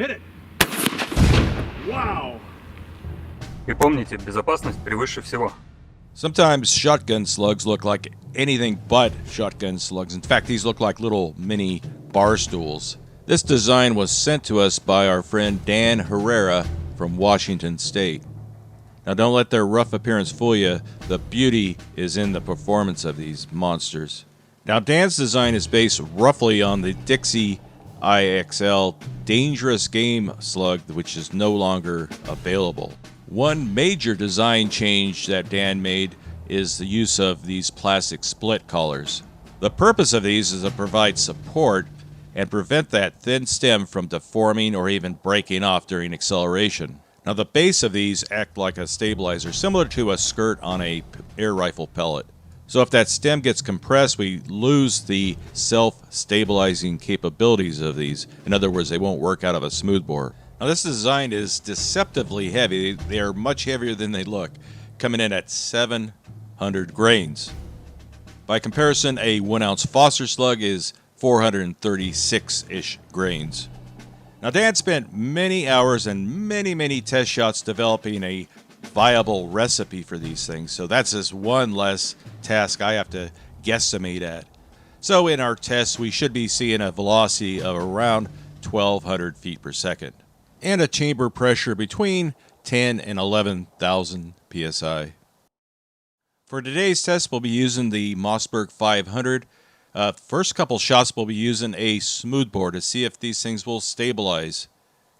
Hit it! Wow! И помните, безопасность превыше всего. Sometimes shotgun slugs look like anything but shotgun slugs. In fact, these look like little mini bar stools. This design was sent to us by our friend Dan Herrera from Washington State. Now, don't let their rough appearance fool you. The beauty is in the performance of these monsters. Now, Dan's design is based roughly on the Dixie IXL Dangerous Game slug, which is no longer available. One major design change that Dan made is the use of these plastic split collars. The purpose of these is to provide support and prevent that thin stem from deforming or even breaking off during acceleration. Now, the base of these act like a stabilizer, similar to a skirt on a air rifle pellet. So if that stem gets compressed, we lose the self-stabilizing capabilities of these. In other words, they won't work out of a smoothbore. Now, this design is deceptively heavy. They are much heavier than they look, coming in at 700 grains. By comparison, a 1-ounce Foster slug is 436-ish grains. Now, Dan spent many hours and many test shots developing a viable recipe for these things, so that's just one less task I have to guesstimate at. So in our tests, we should be seeing a velocity of around 1,200 feet per second and a chamber pressure between 10 and 11,000 psi. For today's test, we'll be using the Mossberg 500. First couple shots, we'll be using a smoothbore to see if these things will stabilize.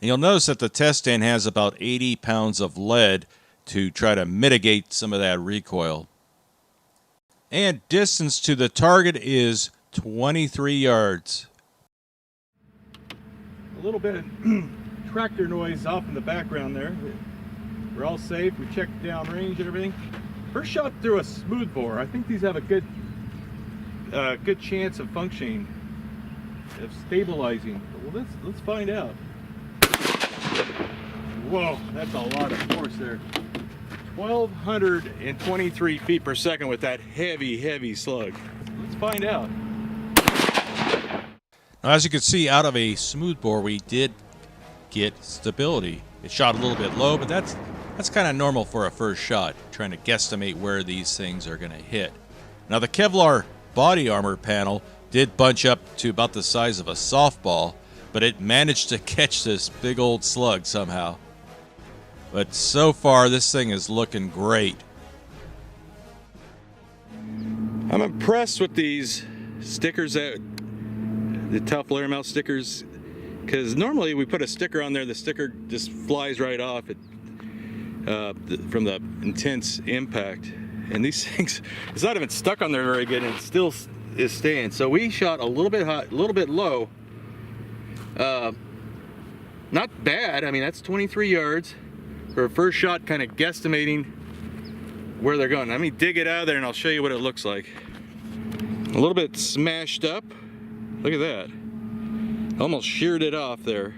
And you'll notice that the test stand has about 80 pounds of lead to try to mitigate some of that recoil. And distance to the target is 23 yards. A little bit of tractor noise off in the background there. We're all safe. We checked downrange and everything. First shot through a smoothbore. I think these have a good chance of functioning, of stabilizing. Well, let's find out. Whoa, that's a lot of force there. 1,223 feet per second with that heavy slug. Let's find out. Now, as you can see, out of a smoothbore, we did get stability. It shot a little bit low, but that's kind of normal for a first shot, trying to guesstimate where these things are going to hit. Now, the Kevlar body armor panel did bunch up to about the size of a softball, but it managed to catch this big old slug somehow. But so far, this thing is looking great. I'm impressed with these stickers, the tough layer mount stickers, because normally we put a sticker on there, the sticker just flies right off from the intense impact. And these things, it's not even stuck on there very good, and it still is staying. So we shot a little bit high, a little bit low. Not bad. I mean, that's 23 yards for a first shot, kind of guesstimating where they're going. Let me dig it out of there and I'll show you what it looks like. A little bit smashed up. Look at that. Almost sheared it off there.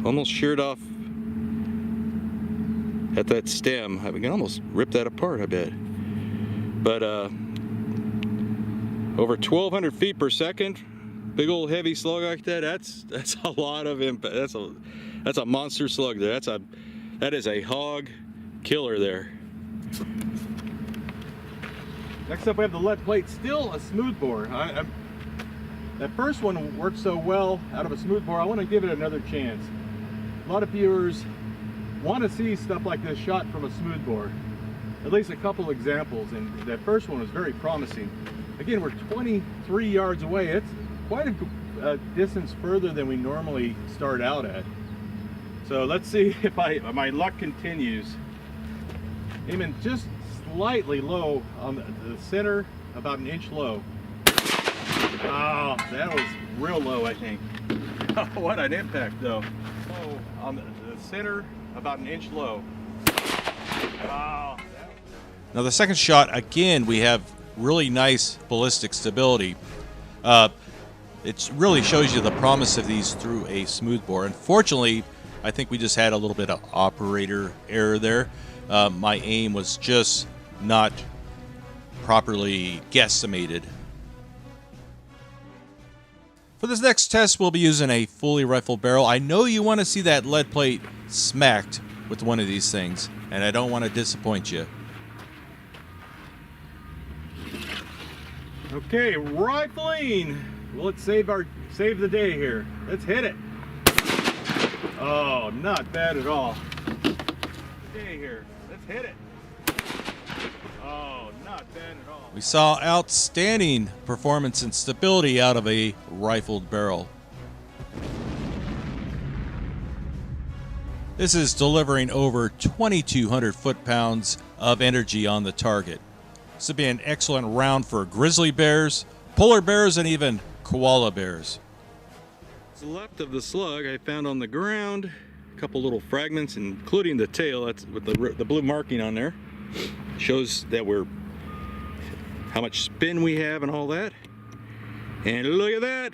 Almost sheared off at that stem. I can almost rip that apart, I bet. But over 1,200 feet per second, big old heavy slug like that, that's a lot of impact. That's a monster slug there. That is a hog killer there. Next up, we have the lead plate, still a smoothbore. That first one worked so well out of a smoothbore. I want to give it another chance. A lot of viewers want to see stuff like this shot from a smoothbore. At least a couple examples, and that first one was very promising. Again, we're 23 yards away. It's quite a distance further than we normally start out at. So let's see if my luck continues. Aiming just slightly low on the center, about an inch low. Oh, that was real low, I think. Oh, what an impact, though. Oh, on the center, about an inch low. Oh. Now, the second shot, again, we have really nice ballistic stability. It really shows you the promise of these through a smoothbore. Unfortunately, I think we just had a little bit of operator error there. My aim was just not properly guesstimated. For this next test, we'll be using a fully rifled barrel. I know you want to see that lead plate smacked with one of these things, and I don't want to disappoint you. Okay, rifling. Well, let's save the day here. Let's hit it. Oh, not bad at all. Day here. Let's hit it. Oh, not bad at all. We saw outstanding performance and stability out of a rifled barrel. This is delivering over 2,200 foot-pounds of energy on the target. This would be an excellent round for grizzly bears, polar bears, and even koala bears. To the left of the slug, I found on the ground a couple little fragments, including the tail. That's with the blue marking on there. Shows that how much spin we have and all that. And look at that!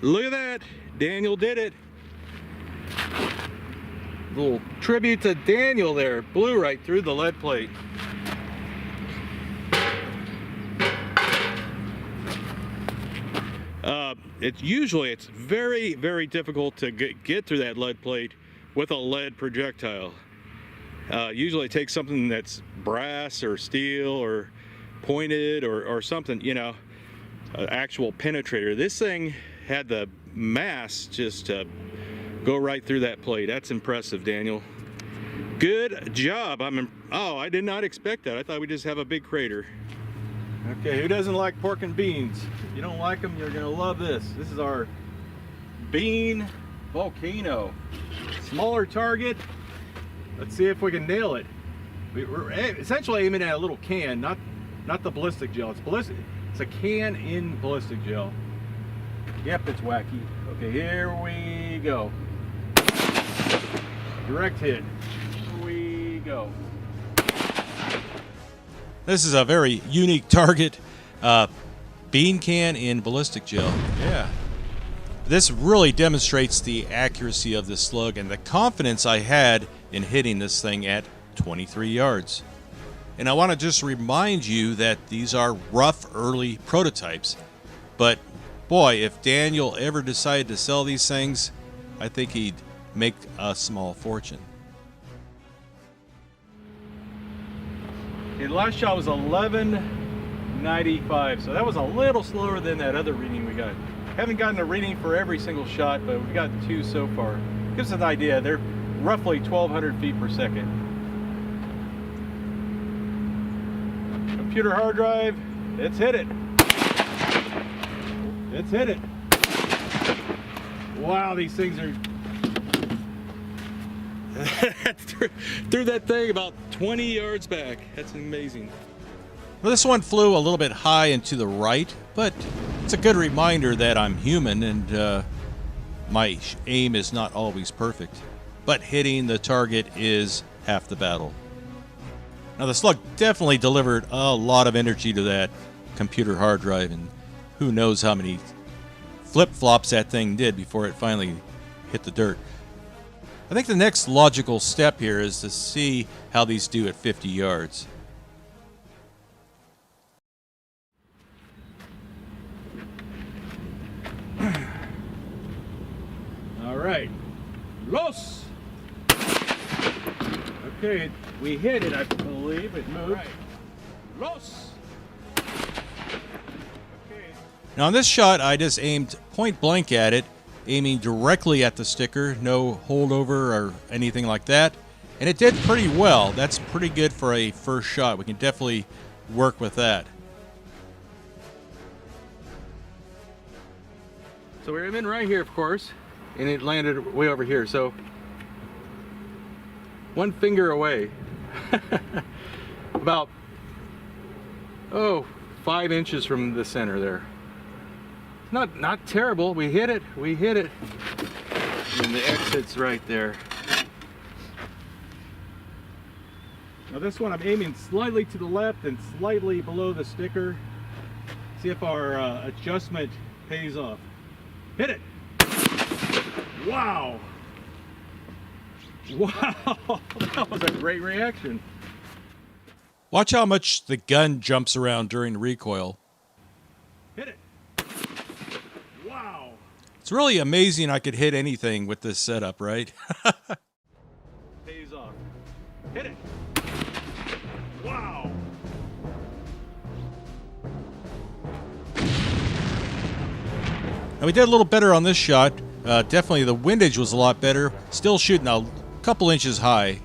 Look at that! Daniel did it! Little tribute to Daniel there. Blew right through the lead plate. It's very, very difficult to get through that lead plate with a lead projectile. Usually it takes something that's brass or steel or pointed or something, you know, an actual penetrator. This thing had the mass just to go right through that plate. That's impressive, Daniel. Good job. I did not expect that. I thought we'd just have a big crater. Okay, who doesn't like pork and beans? If you don't like them, you're gonna love this. This is our bean volcano. Smaller target. Let's see if we can nail it. We're essentially aiming at a little can, not the ballistic gel. It's ballistic. It's a can in ballistic gel. Yep, it's wacky. Okay, here we go. Direct hit. Here we go. This is a very unique target. Bean can in ballistic gel. Yeah. This really demonstrates the accuracy of this slug and the confidence I had in hitting this thing at 23 yards. And I want to just remind you that these are rough early prototypes. But boy, if Daniel ever decided to sell these things, I think he'd make a small fortune. Okay, the last shot was 11.95, so that was a little slower than that other reading we got. Haven't gotten a reading for every single shot, but we've got 2 so far. Gives us an idea. They're roughly 1,200 feet per second. Computer hard drive, let's hit it. Let's hit it. Wow, these things are... threw that thing about 20 yards back. That's amazing. Well, this one flew a little bit high and to the right, but it's a good reminder that I'm human and my aim is not always perfect. But hitting the target is half the battle. Now, the slug definitely delivered a lot of energy to that computer hard drive, and who knows how many flip-flops that thing did before it finally hit the dirt. I think the next logical step here is to see how these do at 50 yards. All right, los. Okay, we hit it, I believe. It moved. Right. Los. Okay. Now, on this shot, I just aimed point blank at it, aiming directly at the sticker, no holdover or anything like that. And it did pretty well. That's pretty good for a first shot. We can definitely work with that. So we're in right here, of course, and it landed way over here. So one finger away, about 5 inches from the center there. Not terrible. We hit it. We hit it. And the exit's right there. Now this one I'm aiming slightly to the left and slightly below the sticker. See if our adjustment pays off. Hit it! Wow! Wow! That was a great reaction. Watch how much the gun jumps around during recoil. Hit it! Wow! It's really amazing I could hit anything with this setup, right? Pays off. Hit it. Wow. And we did a little better on this shot. Definitely the windage was a lot better. Still shooting a couple inches high.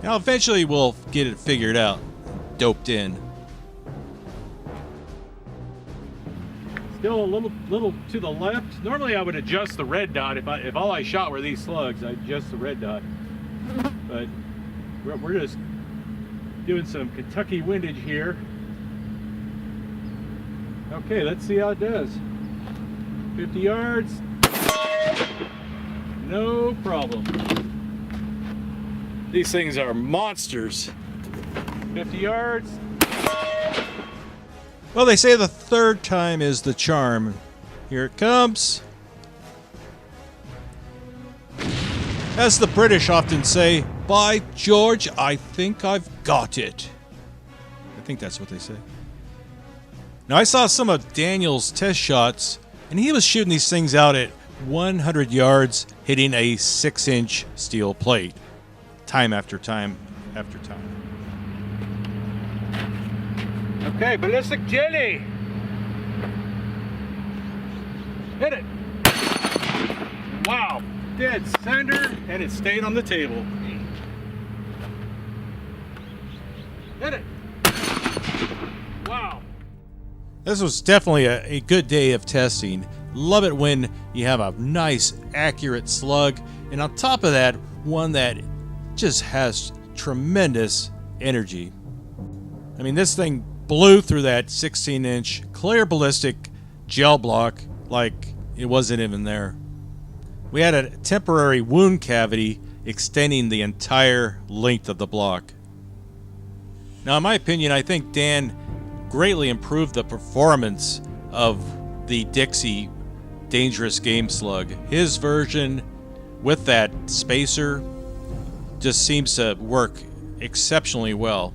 Now eventually we'll get it figured out. Doped in. Still a little to the left. Normally I would adjust the red dot if all I shot were these slugs. I'd adjust the red dot. But we're just doing some Kentucky windage here. Okay, let's see how it does. 50 yards. No problem. These things are monsters. 50 yards. Well, they say the third time is the charm. Here it comes. As the British often say, by George, I think I've got it. I think that's what they say. Now, I saw some of Daniel's test shots, and he was shooting these things out at 100 yards, hitting a 6-inch steel plate. Time after time after time. Okay, ballistic jelly. Hit it. Wow, dead center, and it stayed on the table. Hit it. Wow. This was definitely a good day of testing. Love it when you have a nice, accurate slug, and on top of that, one that just has tremendous energy. I mean, this thing blew through that 16-inch clear ballistic gel block like it wasn't even there. We had a temporary wound cavity extending the entire length of the block. Now, in my opinion, I think Dan greatly improved the performance of the Dixie Dangerous Game Slug. His version with that spacer just seems to work exceptionally well.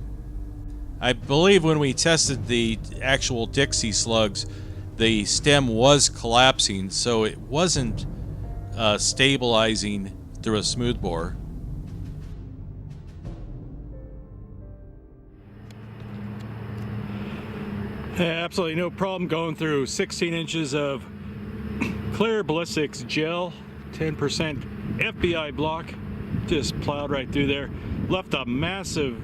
I believe when we tested the actual Dixie slugs, the stem was collapsing, so it wasn't stabilizing through a smoothbore. Absolutely no problem going through 16 inches of clear ballistics gel, 10% FBI block. Just plowed right through there. Left a massive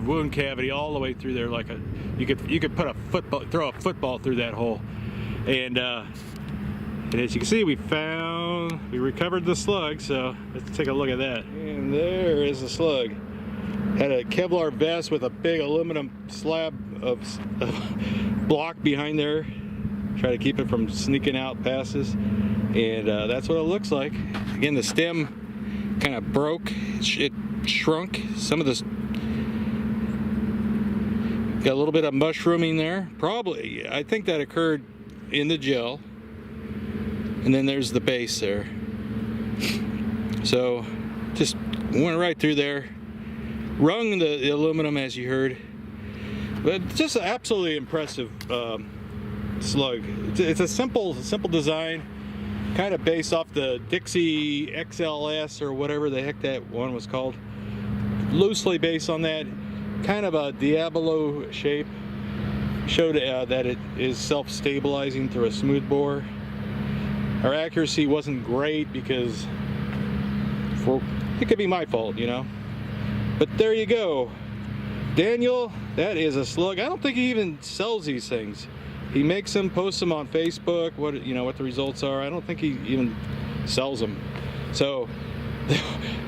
wound cavity all the way through there, like you could put throw a football through that hole. And as you can see, we recovered the slug. So let's take a look at that. And there is the slug. Had a Kevlar vest with a big aluminum slab of block behind there. Try to keep it from sneaking out past us. And that's what it looks like. Again, the stem kind of broke. It shrunk. Some of this got a little bit of mushrooming there. Probably, I think that occurred in the gel. And then there's the base there. So just went right through there. Rung the aluminum, as you heard. But just an absolutely impressive slug. It's a simple design, kind of based off the Dixie XLS or whatever the heck that one was called. Loosely based on that, kind of a Diabolo shape. Showed that it is self-stabilizing through a smoothbore. Our accuracy wasn't great because it could be my fault, you know. But there you go. Daniel, that is a slug. I don't think he even sells these things. He makes them, posts them on Facebook, what the results are. I don't think he even sells them. So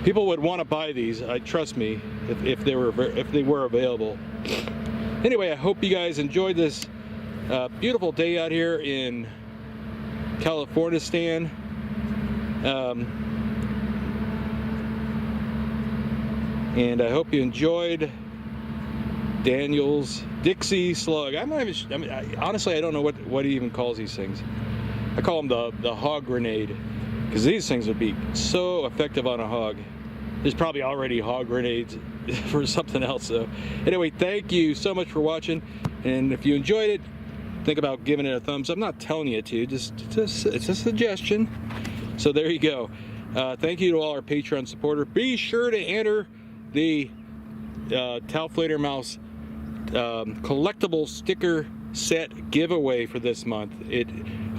people would want to buy these, trust me, if they were available. Anyway, I hope you guys enjoyed this beautiful day out here in California. And I hope you enjoyed Daniel's Dixie slug. Honestly, I don't know what he even calls these things. I call them the hog grenade, because these things would be so effective on a hog. There's probably already hog grenades for something else. So anyway, thank you so much for watching, and if you enjoyed it, think about giving it a thumbs up. I'm not telling you to, just it's a suggestion. So there you go. Thank you to all our Patreon supporters. Be sure to enter the Tailflater Mouse collectible sticker set giveaway for this month.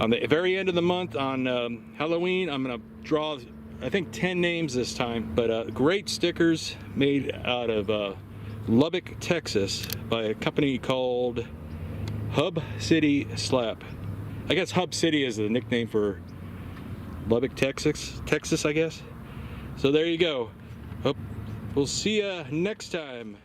On the very end of the month on Halloween, I'm gonna draw, I think, 10 names this time, but great stickers made out of Lubbock, Texas by a company called Hub City Slap. I guess Hub City is the nickname for Lubbock, Texas, I guess. So there you go. We'll see you next time.